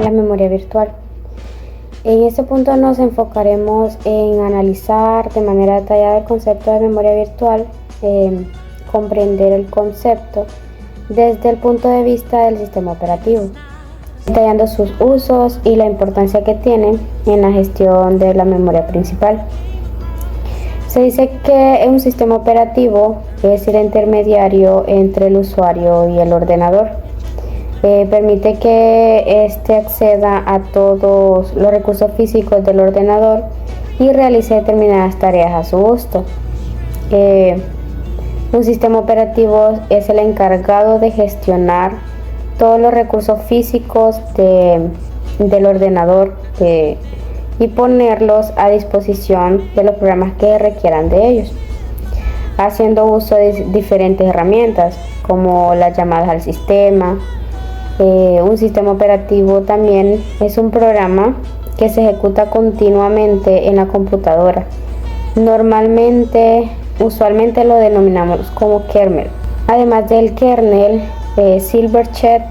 la memoria virtual. En este punto nos enfocaremos en analizar de manera detallada el concepto de memoria virtual, comprender el concepto desde el punto de vista del sistema operativo, detallando sus usos y la importancia que tienen en la gestión de la memoria principal. Se dice que un sistema operativo es el intermediario entre el usuario y el ordenador. Permite que éste acceda a todos los recursos físicos del ordenador y realice determinadas tareas a su gusto. Un sistema operativo es el encargado de gestionar todos los recursos físicos del ordenador y ponerlos a disposición de los programas que requieran de ellos, haciendo uso de diferentes herramientas como las llamadas al sistema. Un sistema operativo también es un programa que se ejecuta continuamente en la computadora. Usualmente lo denominamos como kernel. Además del kernel, Silverchair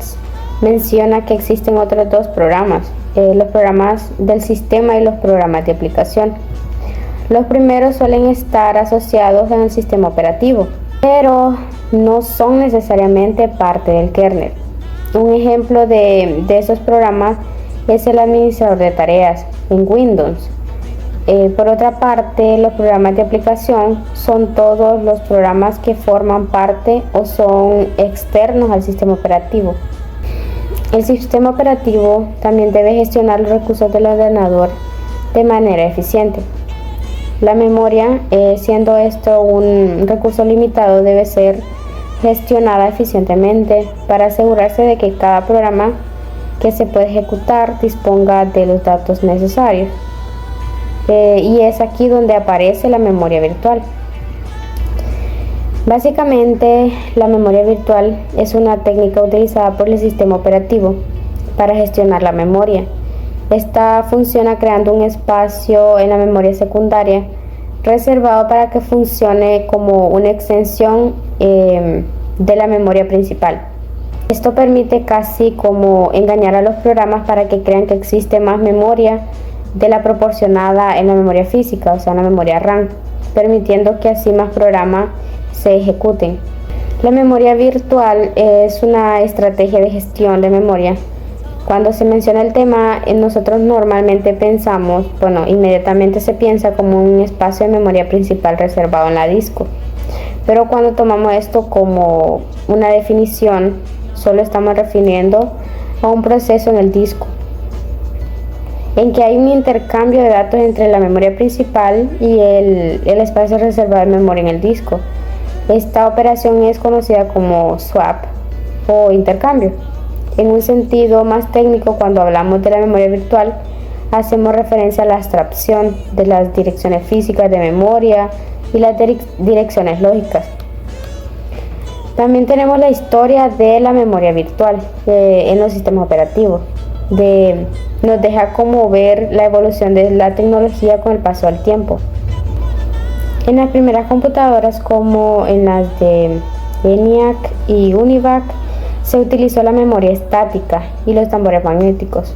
menciona que existen otros dos programas, los programas del sistema y los programas de aplicación. Los primeros suelen estar asociados en el sistema operativo, pero no son necesariamente parte del kernel. Un ejemplo de esos programas es el administrador de tareas en Windows. Por otra parte, los programas de aplicación son todos los programas que forman parte o son externos al sistema operativo. El sistema operativo también debe gestionar los recursos del ordenador de manera eficiente. La memoria, siendo esto un recurso limitado, debe ser gestionada eficientemente para asegurarse de que cada programa que se puede ejecutar disponga de los datos necesarios. Y es aquí donde aparece la memoria virtual. Básicamente, la memoria virtual es una técnica utilizada por el sistema operativo para gestionar la memoria. Esta funciona creando un espacio en la memoria secundaria reservado para que funcione como una extensión de la memoria principal. Esto permite casi como engañar a los programas para que crean que existe más memoria de la proporcionada en la memoria física, o sea, en la memoria RAM, permitiendo que así más programas se ejecuten. La memoria virtual es una estrategia de gestión de memoria. Cuando se menciona el tema, nosotros normalmente pensamos, inmediatamente se piensa como un espacio de memoria principal reservado en la disco. Pero cuando tomamos esto como una definición, solo estamos refiriendo a un proceso en el disco, en que hay un intercambio de datos entre la memoria principal y el espacio reservado de memoria en el disco. Esta operación es conocida como swap o intercambio. En un sentido más técnico, cuando hablamos de la memoria virtual, hacemos referencia a la abstracción de las direcciones físicas de memoria y las direcciones lógicas. También tenemos la historia de la memoria virtual en los sistemas operativos. Nos deja como ver la evolución de la tecnología con el paso del tiempo. En las primeras computadoras, como en las de ENIAC y UNIVAC, se utilizó la memoria estática y los tambores magnéticos.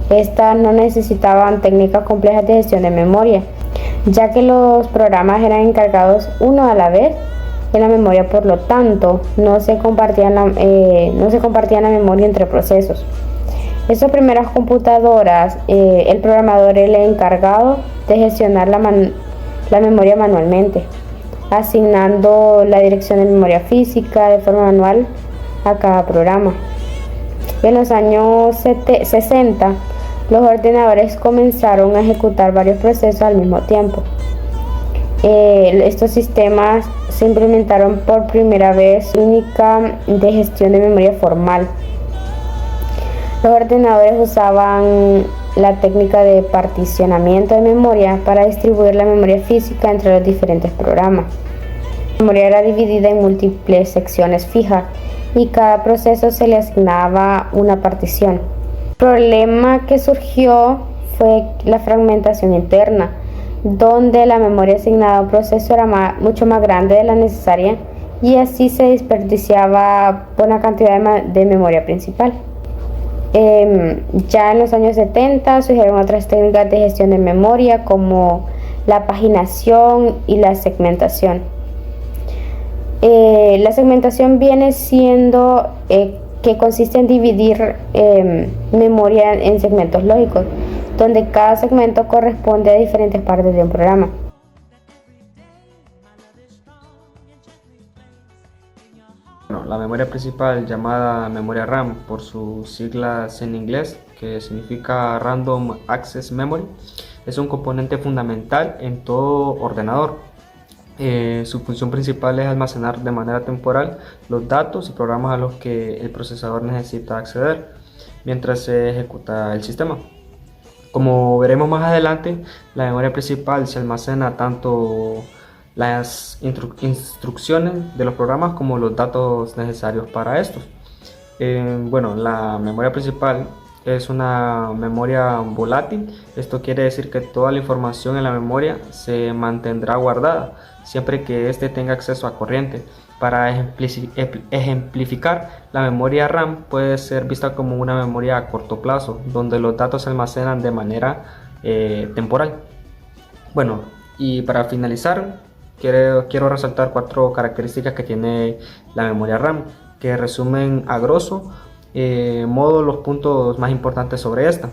Estas no necesitaban técnicas complejas de gestión de memoria, ya que los programas eran encargados uno a la vez en la memoria, por lo tanto no se compartían la memoria entre procesos. Estas primeras computadoras, el programador era el encargado de gestionar la memoria manualmente, asignando la dirección de memoria física de forma manual a cada programa. En los años 60, los ordenadores comenzaron a ejecutar varios procesos al mismo tiempo. Estos sistemas se implementaron por primera vez única de gestión de memoria formal. Los ordenadores usaban la técnica de particionamiento de memoria para distribuir la memoria física entre los diferentes programas. La memoria era dividida en múltiples secciones fijas y cada proceso se le asignaba una partición. El problema que surgió fue la fragmentación interna, donde la memoria asignada a un proceso era mucho más grande de la necesaria y así se desperdiciaba buena cantidad de memoria principal. Ya en los años 70 surgieron otras técnicas de gestión de memoria como la paginación y la segmentación. La segmentación viene siendo que consiste en dividir memoria en segmentos lógicos, donde cada segmento corresponde a diferentes partes de un programa. Bueno, la memoria principal, llamada memoria RAM por sus siglas en inglés, que significa Random Access Memory, es un componente fundamental en todo ordenador. Su función principal es almacenar de manera temporal los datos y programas a los que el procesador necesita acceder mientras se ejecuta el sistema. Como veremos más adelante, la memoria principal se almacena tanto las instrucciones de los programas como los datos necesarios para estos. Bueno, la memoria principal es una memoria volátil. Esto quiere decir que toda la información en la memoria se mantendrá guardada siempre que éste tenga acceso a corriente. Para ejemplificar, la memoria RAM puede ser vista como una memoria a corto plazo, donde los datos se almacenan de manera temporal. Bueno, y para finalizar, quiero resaltar 4 características que tiene la memoria RAM, que resumen a grosso modo los puntos más importantes sobre esta.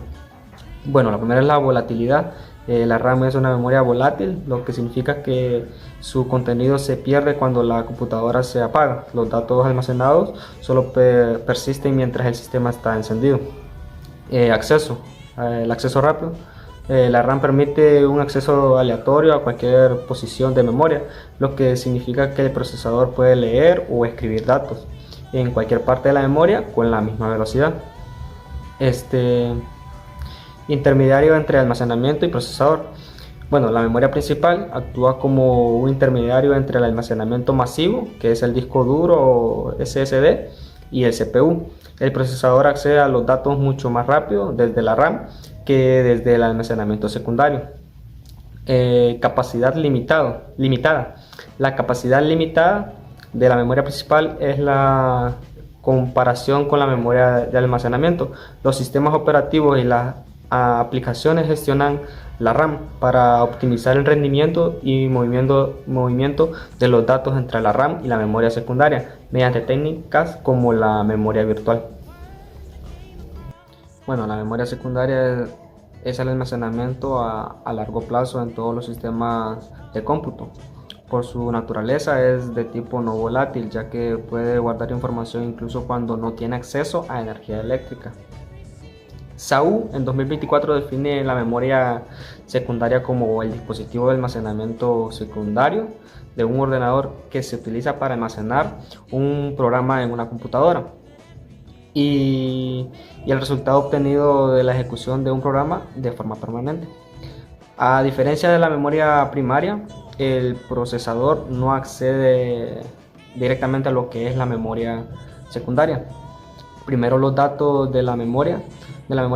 Bueno, la primera es la volatilidad. La RAM es una memoria volátil, lo que significa que su contenido se pierde cuando la computadora se apaga. Los datos almacenados solo persisten mientras el sistema está encendido. El acceso rápido. La RAM permite un acceso aleatorio a cualquier posición de memoria, lo que significa que el procesador puede leer o escribir datos en cualquier parte de la memoria con la misma velocidad. Intermediario entre almacenamiento y procesador. Bueno, la memoria principal actúa como un intermediario entre el almacenamiento masivo, que es el disco duro o SSD, y el CPU. El procesador accede a los datos mucho más rápido desde la RAM que desde el almacenamiento secundario. Capacidad limitada. La capacidad limitada de la memoria principal es la comparación con la memoria de almacenamiento. Los sistemas operativos y las aplicaciones gestionan la RAM para optimizar el rendimiento y movimiento de los datos entre la RAM y la memoria secundaria mediante técnicas como la memoria virtual. Bueno, la memoria secundaria es el almacenamiento a largo plazo en todos los sistemas de cómputo. Por su naturaleza es de tipo no volátil, ya que puede guardar información incluso cuando no tiene acceso a energía eléctrica. SAU en 2024 define la memoria secundaria como el dispositivo de almacenamiento secundario de un ordenador que se utiliza para almacenar un programa en una computadora y el resultado obtenido de la ejecución de un programa de forma permanente. A diferencia de la memoria primaria, el procesador no accede directamente a lo que es la memoria secundaria. Primero los datos de la memoria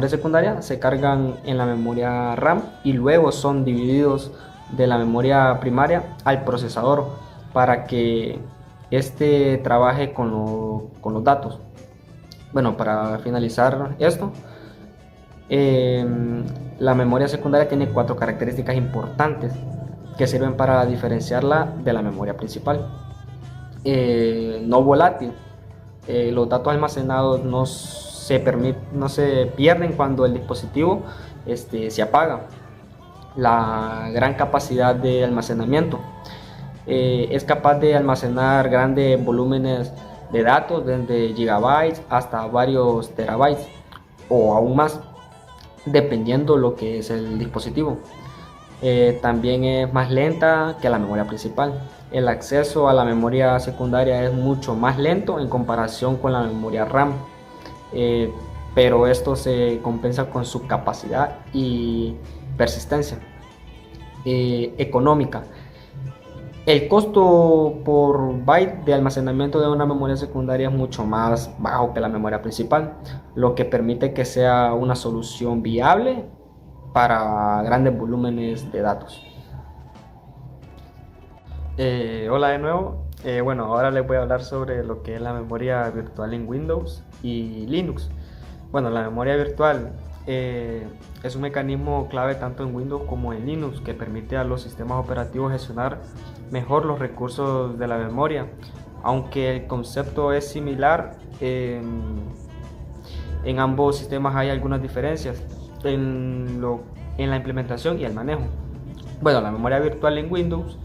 secundaria se cargan en la memoria RAM y luego son divididos de la memoria primaria al procesador para que éste trabaje con los datos. Bueno, para finalizar esto, la memoria secundaria tiene 4 características importantes que sirven para diferenciarla de la memoria principal. No volátil. Los datos almacenados no se pierden cuando el dispositivo se apaga. La gran capacidad de almacenamiento. Es capaz de almacenar grandes volúmenes de datos desde gigabytes hasta varios terabytes o aún más, dependiendo lo que es el dispositivo. También es más lenta que la memoria principal. El acceso a la memoria secundaria es mucho más lento en comparación con la memoria RAM, pero esto se compensa con su capacidad y persistencia. Económica. El costo por byte de almacenamiento de una memoria secundaria es mucho más bajo que la memoria principal, lo que permite que sea una solución viable para grandes volúmenes de datos. Hola de nuevo. Bueno, ahora les voy a hablar sobre lo que es la memoria virtual en Windows y Linux. Bueno, la memoria virtual es un mecanismo clave tanto en Windows como en Linux que permite a los sistemas operativos gestionar mejor los recursos de la memoria. Aunque el concepto es similar, en ambos sistemas hay algunas diferencias en la implementación y el manejo. Bueno, la memoria virtual en Windows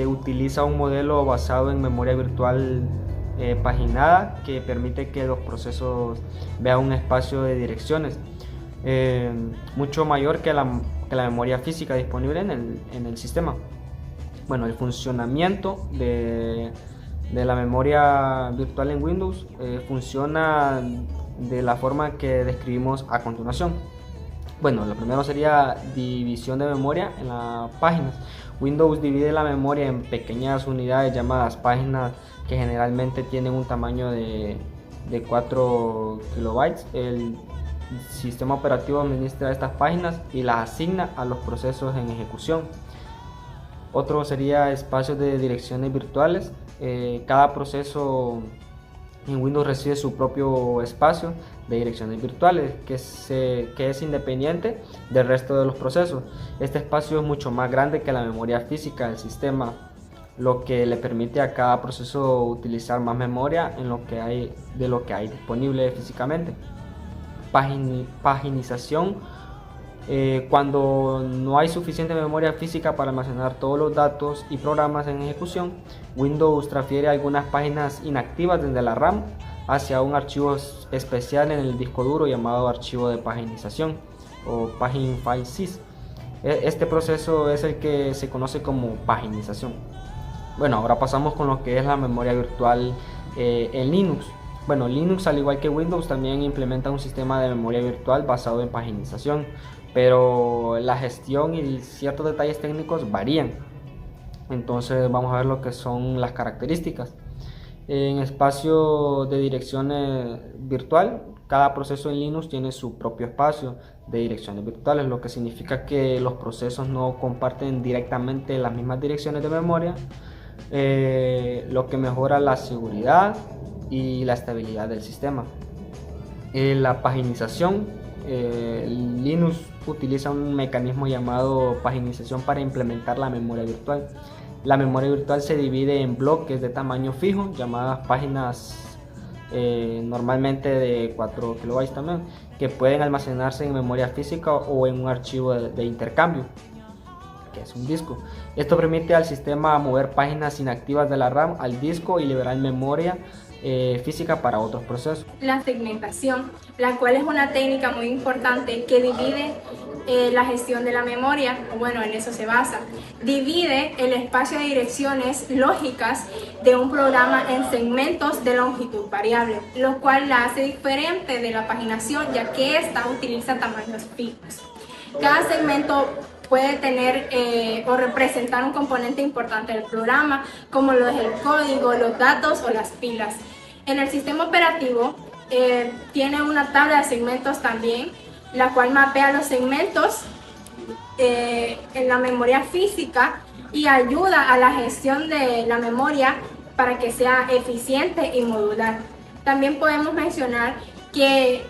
utiliza un modelo basado en memoria virtual paginada que permite que los procesos vean un espacio de direcciones mucho mayor que la memoria física disponible en el sistema. Bueno, el funcionamiento de la memoria virtual en Windows funciona de la forma que describimos a continuación. Bueno, lo primero sería división de memoria en las páginas. Windows divide la memoria en pequeñas unidades llamadas páginas que generalmente tienen un tamaño de 4 kilobytes. El sistema operativo administra estas páginas y las asigna a los procesos en ejecución. Otro sería espacios de direcciones virtuales. Cada proceso en Windows recibe su propio espacio de direcciones virtuales que es independiente del resto de los procesos. Este espacio es mucho más grande que la memoria física del sistema, lo que le permite a cada proceso utilizar más memoria de lo que hay disponible físicamente. Paginización. Cuando no hay suficiente memoria física para almacenar todos los datos y programas en ejecución, Windows transfiere algunas páginas inactivas desde la RAM hacia un archivo especial en el disco duro llamado archivo de paginización o Pagin File Sys. Este proceso es el que se conoce como paginización. Bueno, ahora pasamos con lo que es la memoria virtual en Linux. Bueno, Linux, al igual que Windows, también implementa un sistema de memoria virtual basado en paginización, pero la gestión y ciertos detalles técnicos varían. Entonces vamos a ver lo que son las características. En espacio de direcciones virtual, cada proceso en Linux tiene su propio espacio de direcciones virtuales, lo que significa que los procesos no comparten directamente las mismas direcciones de memoria, lo que mejora la seguridad y la estabilidad del sistema. La paginización, Linux utiliza un mecanismo llamado paginización para implementar la memoria virtual. La memoria virtual se divide en bloques de tamaño fijo, llamadas páginas, normalmente de 4 kilobytes también, que pueden almacenarse en memoria física o en un archivo de intercambio, que es un disco. Esto permite al sistema mover páginas inactivas de la RAM al disco y liberar memoria física para otros procesos. La segmentación, la cual es una técnica muy importante que divide la gestión de la memoria, bueno, en eso se basa. Divide el espacio de direcciones lógicas de un programa en segmentos de longitud variable, lo cual la hace diferente de la paginación, ya que ésta utiliza tamaños fijos. Cada segmento puede tener o representar un componente importante del programa, como lo es el código, los datos o las pilas. En el sistema operativo tiene una tabla de segmentos también, la cual mapea los segmentos en la memoria física y ayuda a la gestión de la memoria para que sea eficiente y modular. También podemos mencionar que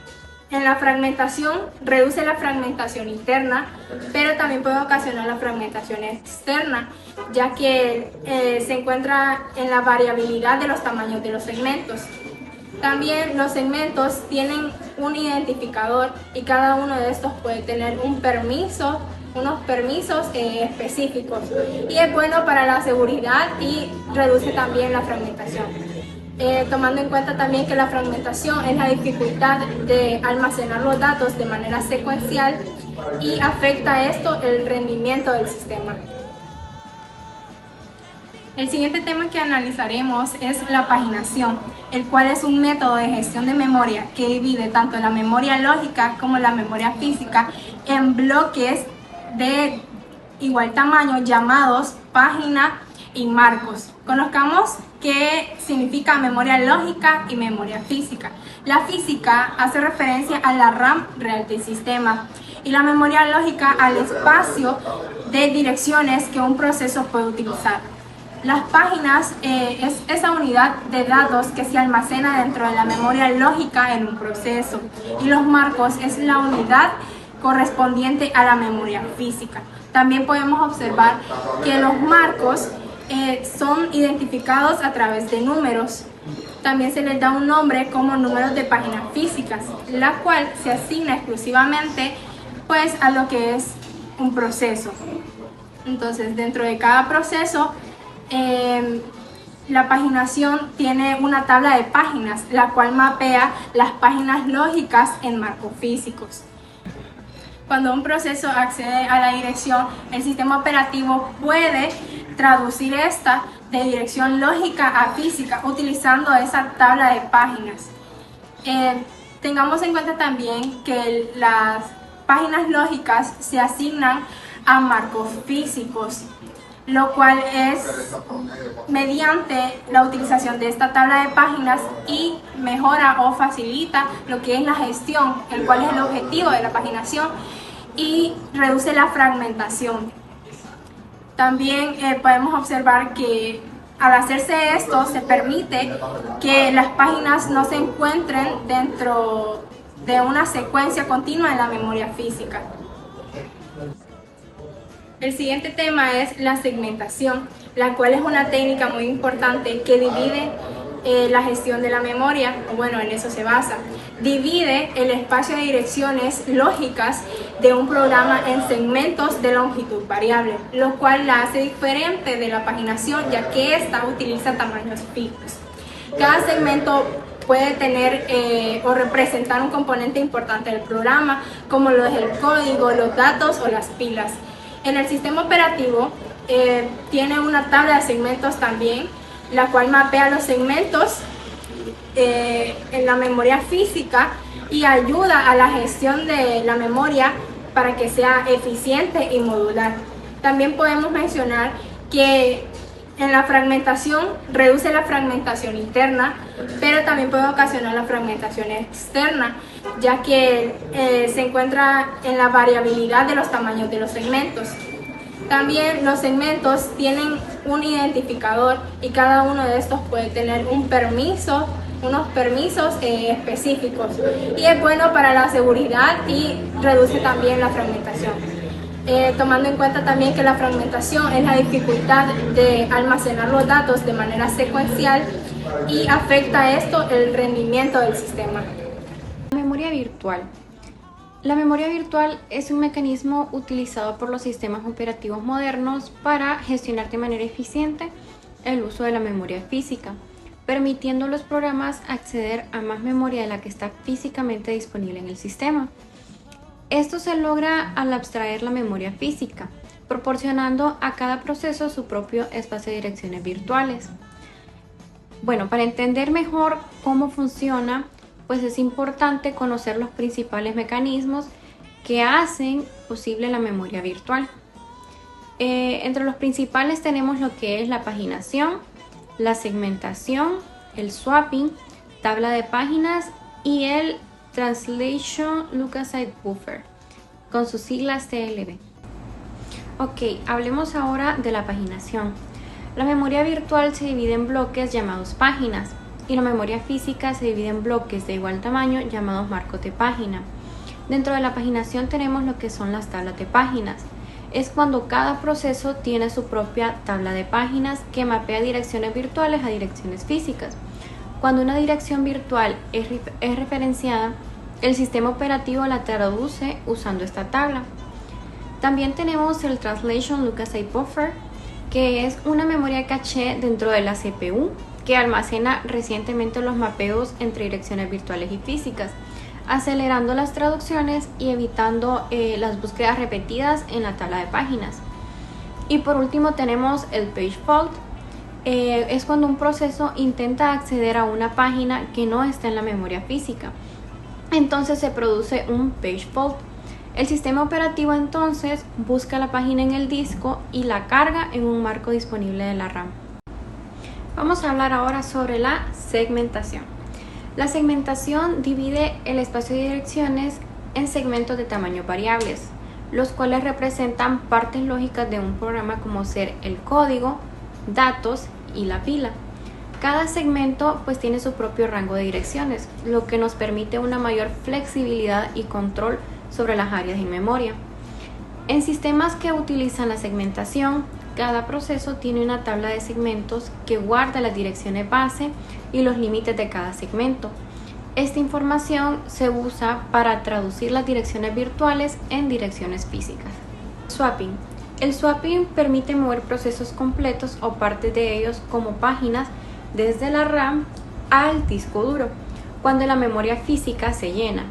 en la fragmentación reduce la fragmentación interna, pero también puede ocasionar la fragmentación externa, ya que se encuentra en la variabilidad de los tamaños de los segmentos. También los segmentos tienen un identificador y cada uno de estos puede tener unos permisos específicos, y es bueno para la seguridad y reduce también la fragmentación. Tomando en cuenta también que la fragmentación es la dificultad de almacenar los datos de manera secuencial y afecta esto el rendimiento del sistema. El siguiente tema que analizaremos es la paginación, el cual es un método de gestión de memoria que divide tanto la memoria lógica como la memoria física en bloques de igual tamaño llamados página y marcos. Conozcamos qué significa memoria lógica y memoria física. La física hace referencia a la RAM real del sistema y la memoria lógica al espacio de direcciones que un proceso puede utilizar. Las páginas es esa unidad de datos que se almacena dentro de la memoria lógica en un proceso, y los marcos es la unidad correspondiente a la memoria física. También podemos observar que los marcos son identificados a través de números. También se les da un nombre como números de páginas físicas, la cual se asigna exclusivamente pues a lo que es un proceso. Entonces, dentro de cada proceso, la paginación tiene una tabla de páginas, la cual mapea las páginas lógicas en marcos físicos. Cuando un proceso accede a la dirección, el sistema operativo puede traducir esta de dirección lógica a física utilizando esa tabla de páginas. Tengamos en cuenta también que las páginas lógicas se asignan a marcos físicos, lo cual es mediante la utilización de esta tabla de páginas y mejora o facilita lo que es la gestión, el cual es el objetivo de la paginación, y reduce la fragmentación. También podemos observar que al hacerse esto se permite que las páginas no se encuentren dentro de una secuencia continua en la memoria física. El siguiente tema es la segmentación, la cual es una técnica muy importante que divide la gestión de la memoria, o bueno, en eso se basa. Divide el espacio de direcciones lógicas de un programa en segmentos de longitud variable, lo cual la hace diferente de la paginación, ya que ésta utiliza tamaños fijos. Cada segmento puede tener o representar un componente importante del programa, como lo es el código, los datos o las pilas. En el sistema operativo tiene una tabla de segmentos también, la cual mapea los segmentos en la memoria física y ayuda a la gestión de la memoria para que sea eficiente y modular. También podemos mencionar que en la fragmentación reduce la fragmentación interna, pero también puede ocasionar la fragmentación externa, ya que se encuentra en la variabilidad de los tamaños de los segmentos. También los segmentos tienen un identificador y cada uno de estos puede tener unos permisos específicos, y es bueno para la seguridad y reduce también la fragmentación. Tomando en cuenta también que la fragmentación es la dificultad de almacenar los datos de manera secuencial y afecta esto el rendimiento del sistema. Memoria virtual. La memoria virtual es un mecanismo utilizado por los sistemas operativos modernos para gestionar de manera eficiente el uso de la memoria física, permitiendo a los programas acceder a más memoria de la que está físicamente disponible en el sistema. Esto se logra al abstraer la memoria física, proporcionando a cada proceso su propio espacio de direcciones virtuales. Bueno, para entender mejor cómo funciona, pues es importante conocer los principales mecanismos que hacen posible la memoria virtual. Entre los principales tenemos lo que es la paginación, la segmentación, el swapping, tabla de páginas y el Translation Leukocyte Buffer, con sus siglas TLB. Ok, hablemos ahora de la paginación. La memoria virtual se divide en bloques llamados páginas, y la memoria física se divide en bloques de igual tamaño llamados marcos de página. Dentro de la paginación tenemos lo que son las tablas de páginas. Es cuando cada proceso tiene su propia tabla de páginas que mapea direcciones virtuales a direcciones físicas. Cuando una dirección virtual es referenciada, el sistema operativo la traduce usando esta tabla. También tenemos el Translation Leukocyte Buffer, que es una memoria caché dentro de la CPU que almacena recientemente los mapeos entre direcciones virtuales y físicas, acelerando las traducciones y evitando las búsquedas repetidas en la tabla de páginas. Y por último tenemos el Page Fault. Es cuando un proceso intenta acceder a una página que no está en la memoria física. Entonces se produce un Page Fault. El sistema operativo entonces busca la página en el disco y la carga en un marco disponible de la RAM. Vamos a hablar ahora sobre la segmentación. La segmentación divide el espacio de direcciones en segmentos de tamaño variables, los cuales representan partes lógicas de un programa como ser el código, datos y la pila. Cada segmento pues tiene su propio rango de direcciones, lo que nos permite una mayor flexibilidad y control sobre las áreas en memoria. En sistemas que utilizan la segmentación, cada proceso tiene una tabla de segmentos que guarda las direcciones base y los límites de cada segmento. Esta información se usa para traducir las direcciones virtuales en direcciones físicas. Swapping. El swapping permite mover procesos completos o partes de ellos como páginas desde la RAM al disco duro, cuando la memoria física se llena.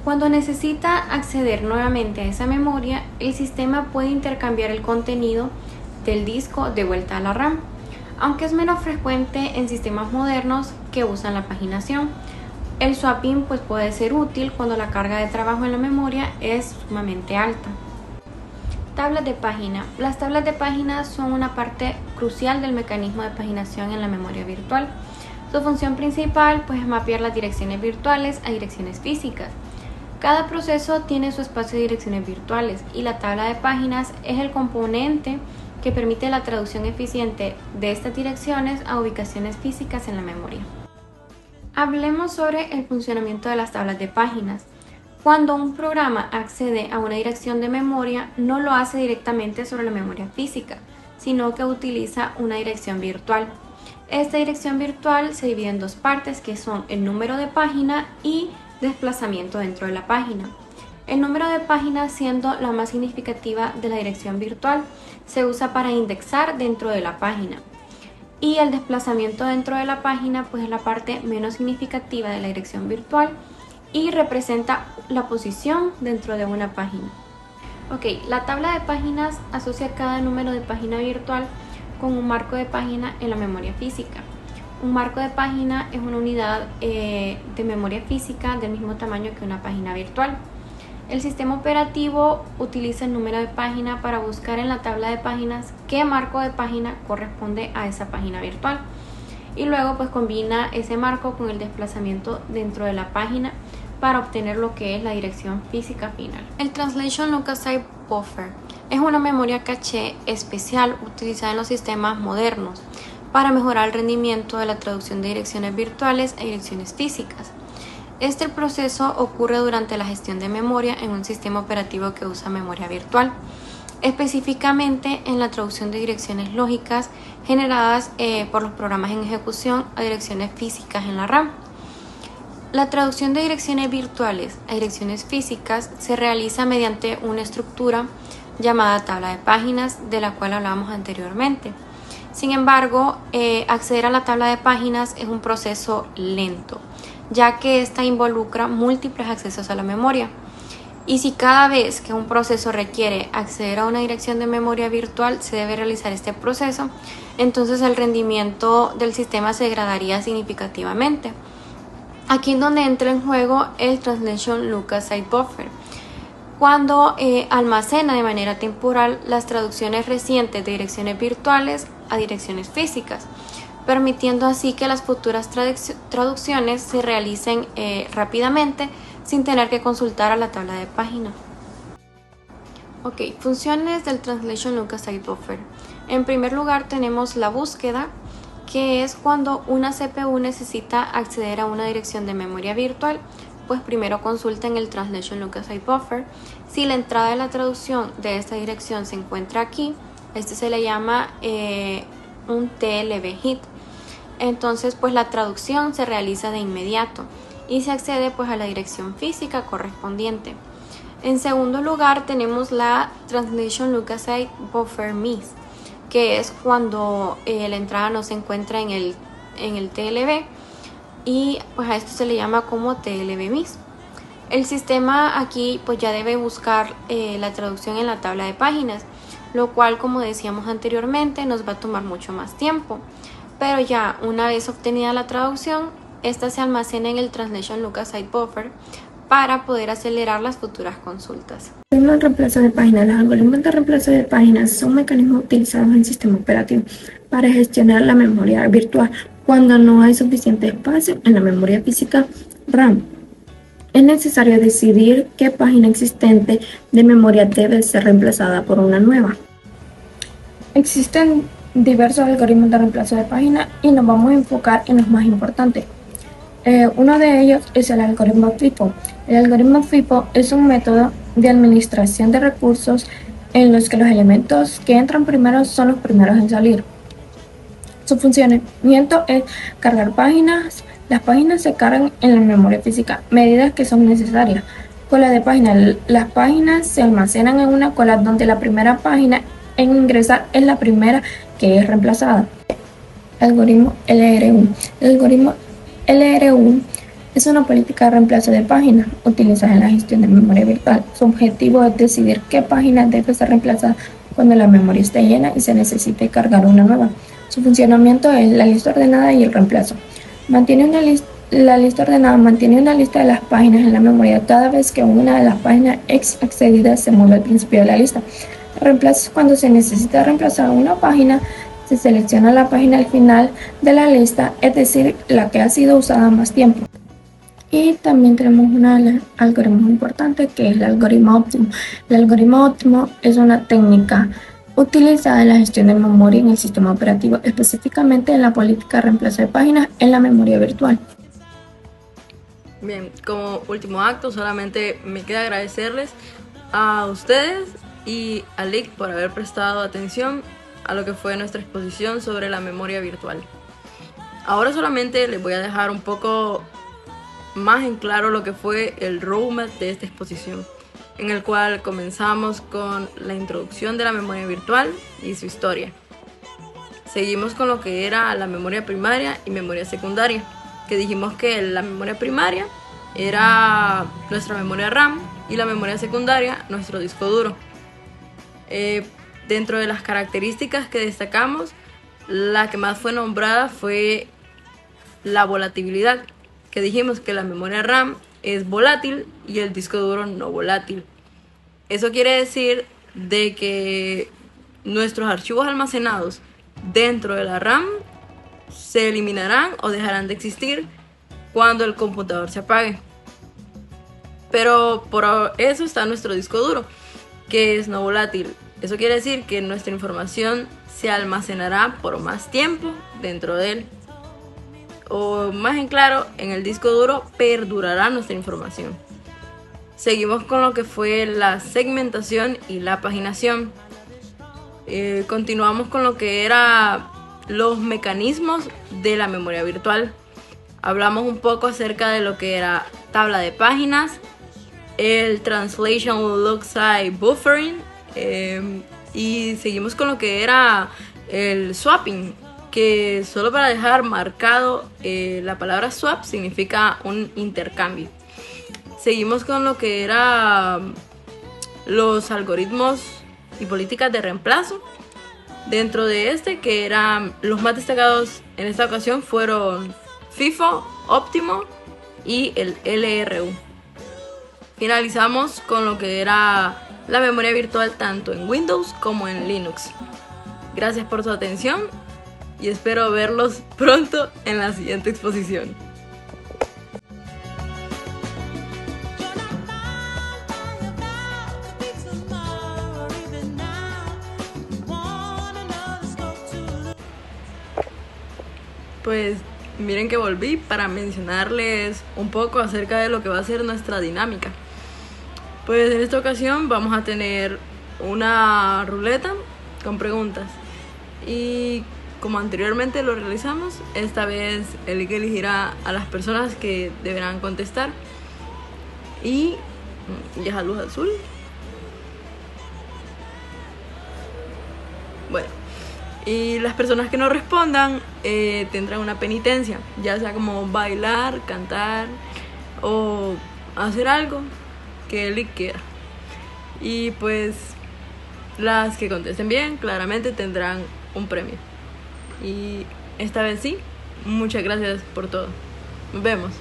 Cuando necesita acceder nuevamente a esa memoria, el sistema puede intercambiar el contenido del disco de vuelta a la RAM, aunque es menos frecuente en sistemas modernos que usan la paginación. El swapping pues puede ser útil cuando la carga de trabajo en la memoria es sumamente alta. Tablas de página. Las tablas de página son una parte crucial del mecanismo de paginación en la memoria virtual. Su función principal pues es mapear las direcciones virtuales a direcciones físicas. Cada proceso tiene su espacio de direcciones virtuales y la tabla de páginas es el componente que permite la traducción eficiente de estas direcciones a ubicaciones físicas en la memoria. Hablemos sobre el funcionamiento de las tablas de páginas. Cuando un programa accede a una dirección de memoria, no lo hace directamente sobre la memoria física, sino que utiliza una dirección virtual. Esta dirección virtual se divide en dos partes, que son el número de página y desplazamiento dentro de la página. El número de página, siendo la más significativa de la dirección virtual, se usa para indexar dentro de la página. Y el desplazamiento dentro de la página pues es la parte menos significativa de la dirección virtual y representa la posición dentro de una página. La tabla de páginas asocia cada número de página virtual con un marco de página en la memoria física. Un marco de página es una unidad de memoria física del mismo tamaño que una página virtual. El sistema operativo utiliza el número de página para buscar en la tabla de páginas qué marco de página corresponde a esa página virtual y luego pues combina ese marco con el desplazamiento dentro de la página para obtener lo que es la dirección física final. El Translation Lukasite Buffer es una memoria caché especial utilizada en los sistemas modernos para mejorar el rendimiento de la traducción de direcciones virtuales a direcciones físicas. Este proceso ocurre durante la gestión de memoria en un sistema operativo que usa memoria virtual, específicamente en la traducción de direcciones lógicas generadas por los programas en ejecución a direcciones físicas en la RAM. La traducción de direcciones virtuales a direcciones físicas se realiza mediante una estructura llamada tabla de páginas, de la cual hablábamos anteriormente. Sin embargo, acceder a la tabla de páginas es un proceso lento, ya que esta involucra múltiples accesos a la memoria. Y si cada vez que un proceso requiere acceder a una dirección de memoria virtual se debe realizar este proceso, entonces el rendimiento del sistema se degradaría significativamente. Aquí es donde entra en juego el Translation Lukasite Buffer, cuando almacena de manera temporal las traducciones recientes de direcciones virtuales a direcciones físicas, permitiendo así que las futuras traducciones se realicen rápidamente sin tener que consultar a la tabla de página. Funciones del Translation Lukasite Buffer. En primer lugar tenemos la búsqueda, que es cuando una CPU necesita acceder a una dirección de memoria virtual, pues primero consulta en el Translation Lukasite Buffer. Si la entrada de la traducción de esta dirección se encuentra aquí, este se le llama un TLB hit. Entonces pues la traducción se realiza de inmediato y se accede pues a la dirección física correspondiente. En segundo lugar tenemos la Translation Lukasite Buffer Miss, que es cuando la entrada no se encuentra en el TLB y pues a esto se le llama como TLB Miss. El sistema aquí pues ya debe buscar la traducción en la tabla de páginas, lo cual, como decíamos anteriormente, nos va a tomar mucho más tiempo. Pero ya una vez obtenida la traducción, esta se almacena en el Translation Lukasite Buffer para poder acelerar las futuras consultas. El reemplazo de páginas. Los algoritmos de reemplazo de páginas son mecanismos utilizados en el sistema operativo para gestionar la memoria virtual cuando no hay suficiente espacio en la memoria física RAM. Es necesario decidir qué página existente de memoria debe ser reemplazada por una nueva. Existen diversos algoritmos de reemplazo de páginas y nos vamos a enfocar en los más importantes. Uno de ellos es el algoritmo FIFO. El algoritmo FIFO es un método de administración de recursos en los que los elementos que entran primero son los primeros en salir. Su funcionamiento es cargar páginas. Las páginas se cargan en la memoria física, medidas que son necesarias. Cola de páginas. Las páginas se almacenan en una cola donde la primera página en ingresar es la primera que es reemplazada. Algoritmo LRU. El algoritmo LRU es una política de reemplazo de páginas utilizada en la gestión de memoria virtual. Su objetivo es decidir qué página debe ser reemplazada cuando la memoria esté llena y se necesite cargar una nueva. Su funcionamiento es la lista ordenada y el reemplazo. La lista ordenada mantiene una lista de las páginas en la memoria cada vez que una de las páginas accedidas se mueve al principio de la lista. El reemplazo es cuando se necesita reemplazar una página. Se selecciona la página al final de la lista, es decir, la que ha sido usada más tiempo. Y también tenemos un algoritmo importante que es el algoritmo óptimo. El algoritmo óptimo es una técnica utilizada en la gestión de memoria en el sistema operativo, específicamente en la política de reemplazo de páginas en la memoria virtual. Bien, como último acto solamente me queda agradecerles a ustedes y a Lick por haber prestado atención a lo que fue nuestra exposición sobre la memoria virtual. Ahora solamente les voy a dejar un poco más en claro lo que fue el roadmap de esta exposición, en el cual comenzamos con la introducción de la memoria virtual y su historia. Seguimos con lo que era la memoria primaria y memoria secundaria, que dijimos que la memoria primaria era nuestra memoria RAM y la memoria secundaria nuestro disco duro. Dentro de las características que destacamos, la que más fue nombrada fue la volatilidad, que dijimos que la memoria RAM es volátil y el disco duro no volátil. Eso quiere decir de que nuestros archivos almacenados dentro de la RAM se eliminarán o dejarán de existir cuando el computador se apague. Pero por eso está nuestro disco duro, que es no volátil. Eso quiere decir que nuestra información se almacenará por más tiempo dentro de él. O más en claro, en el disco duro perdurará nuestra información. Seguimos con lo que fue la segmentación y la paginación. Continuamos con lo que era los mecanismos de la memoria virtual. Hablamos un poco acerca de lo que era tabla de páginas, el Translation Loci Buffering, y seguimos con lo que era el swapping, que solo para dejar marcado, la palabra swap significa un intercambio. Seguimos con lo que era los algoritmos y políticas de reemplazo. Dentro de este, que eran los más destacados en esta ocasión, fueron FIFO, Óptimo y el LRU. Finalizamos con lo que era la memoria virtual tanto en Windows como en Linux. Gracias por su atención y espero verlos pronto en la siguiente exposición. Pues miren que volví para mencionarles un poco acerca de lo que va a ser nuestra dinámica. Pues en esta ocasión vamos a tener una ruleta con preguntas. Y como anteriormente lo realizamos, esta vez el que elegirá a las personas que deberán contestar. Y ya luz azul. Bueno. Y las personas que no respondan tendrán una penitencia, ya sea como bailar, cantar o hacer algo que él quiera. Y pues las que contesten bien claramente tendrán un premio. Y esta vez sí, muchas gracias por todo. Nos vemos.